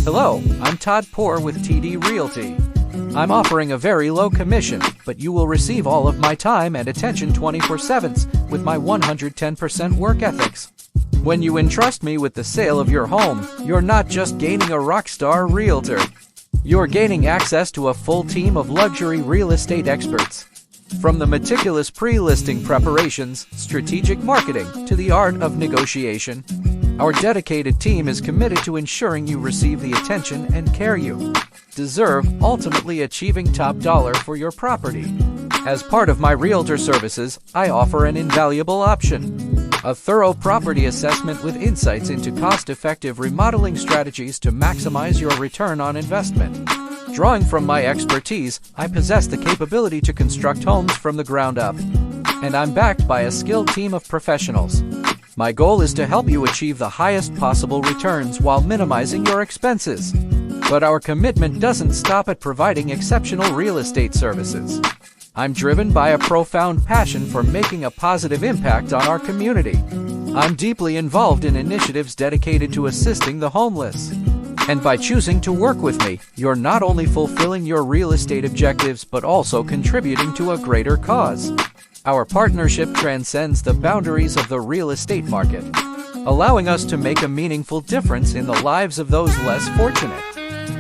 Hello, I'm Todd Poor with TD Realty. I'm offering a very low commission, but you will receive all of my time and attention 24/7 with my 110% work ethics. When you entrust me with the sale of your home, you're not just gaining a rockstar realtor. You're gaining access to a full team of luxury real estate experts. From the meticulous pre-listing preparations, strategic marketing, to the art of negotiation, our dedicated team is committed to ensuring you receive the attention and care you deserve, ultimately achieving top dollar for your property. As part of my realtor services, I offer an invaluable option: a thorough property assessment with insights into cost-effective remodeling strategies to maximize your return on investment. Drawing from my expertise, I possess the capability to construct homes from the ground up, and I'm backed by a skilled team of professionals. My goal is to help you achieve the highest possible returns while minimizing your expenses. But our commitment doesn't stop at providing exceptional real estate services. I'm driven by a profound passion for making a positive impact on our community. I'm deeply involved in initiatives dedicated to assisting the homeless. And by choosing to work with me, you're not only fulfilling your real estate objectives but also contributing to a greater cause. Our partnership transcends the boundaries of the real estate market, allowing us to make a meaningful difference in the lives of those less fortunate.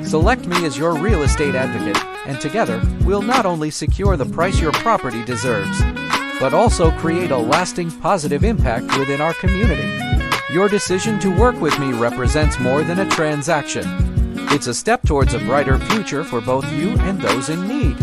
Select me as your real estate advocate, and together, we'll not only secure the price your property deserves, but also create a lasting positive impact within our community. Your decision to work with me represents more than a transaction. It's a step towards a brighter future for both you and those in need.